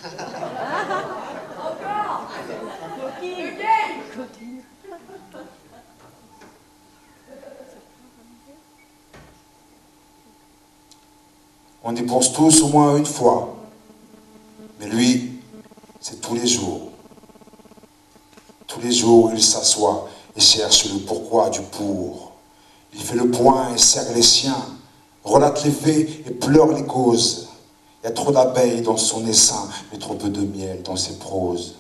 Encore. On y pense tous au moins une fois. Mais lui, c'est tous les jours. Tous les jours, il s'assoit et cherche le pourquoi du pour. Il fait le point et serre les siens, relate les faits et pleure les causes. Il y a trop d'abeilles dans son essaim, mais trop peu de miel dans ses proses.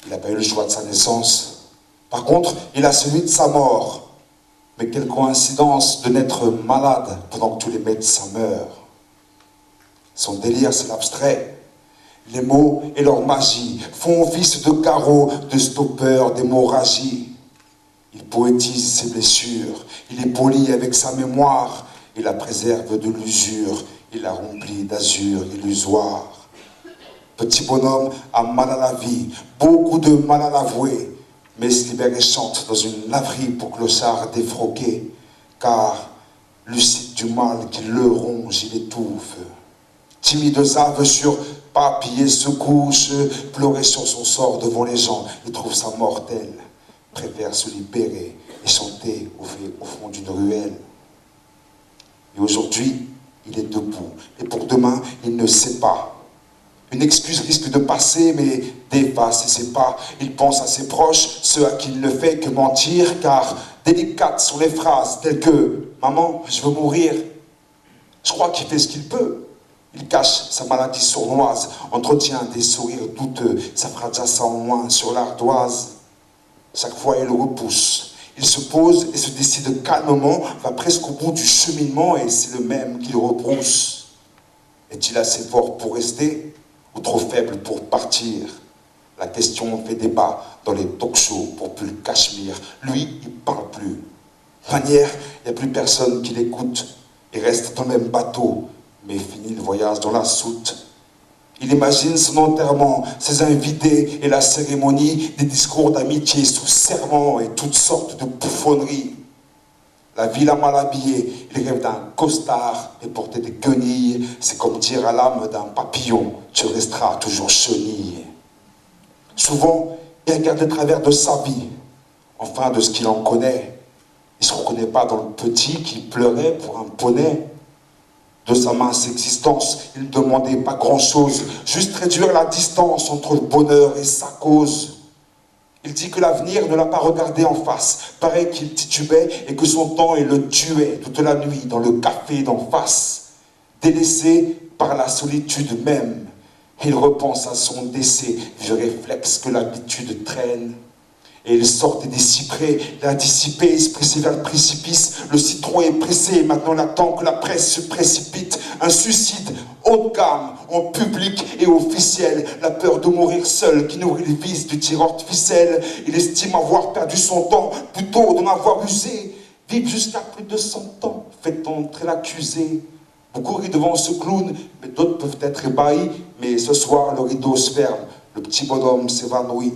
Il n'a pas eu le choix de sa naissance. Par contre, il a celui de sa mort. Mais quelle coïncidence de naître malade pendant que tous les médecins meurent. Son délire, c'est l'abstrait. Les mots et leur magie font office de carreaux, de stoppeurs, d'hémorragie. Il poétise ses blessures, il est poli avec sa mémoire, il la préserve de l'usure, il la remplit d'azur illusoire. Petit bonhomme a mal à la vie, beaucoup de mal à l'avouer, mais se libère et chante dans une laverie pour clochard défroqué, car lucide du mal qui le ronge, il étouffe. Timide Zave sur papier se couche, pleurer sur son sort devant les gens, il trouve ça mortel, préfère se libérer et chanter au fond d'une ruelle. Et aujourd'hui, il est debout, et pour demain, il ne sait pas. Une excuse risque de passer, mais d'effacer ses pas. Il pense à ses proches, ceux à qui il ne fait que mentir, car délicates sont les phrases telles que « Maman, je veux mourir ». Je crois qu'il fait ce qu'il peut. Il cache sa maladie sournoise, entretient des sourires douteux, ça fera déjà ça en moins sur l'ardoise. Chaque fois, il repousse. Il se pose et se décide calmement, va presque au bout du cheminement et c'est le même qu'il rebrousse. Est-il assez fort pour rester ou trop faible pour partir? La question fait débat dans les talk-shows pour plus le Cachemire. Lui, il parle plus. Manière, il n'y a plus personne qui l'écoute. Il reste dans le même bateau, mais finit le voyage dans la soute. Il imagine son enterrement, ses invités et la cérémonie, des discours d'amitié sous serment et toutes sortes de bouffonneries. La vie l'a mal habillé, il rêve d'un costard et porter des guenilles. C'est comme dire à l'âme d'un papillon, tu resteras toujours chenille. Souvent, il regarde le travers de sa vie, enfin de ce qu'il en connaît. Il ne se reconnaît pas dans le petit qui pleurait pour un poney. De sa mince existence, il ne demandait pas grand-chose, juste réduire la distance entre le bonheur et sa cause. Il dit que l'avenir ne l'a pas regardé en face, paraît qu'il titubait et que son temps il le tuait toute la nuit dans le café d'en face. Délaissé par la solitude même, il repense à son décès, vieux réflexe que l'habitude traîne. Et il sortait des cyprès, l'a dissipé, il se pressait vers le précipice. Le citron est pressé, maintenant il attend que la presse se précipite. Un suicide haut de gamme, en public et officiel. La peur de mourir seul qui nourrit le vice du tireur de ficelle. Il estime avoir perdu son temps, plutôt d'en avoir usé. Vivre jusqu'à plus de 100 ans, fait entrer l'accusé. Beaucoup rient devant ce clown, mais d'autres peuvent être ébahis. Mais ce soir, le rideau se ferme, le petit bonhomme s'évanouit.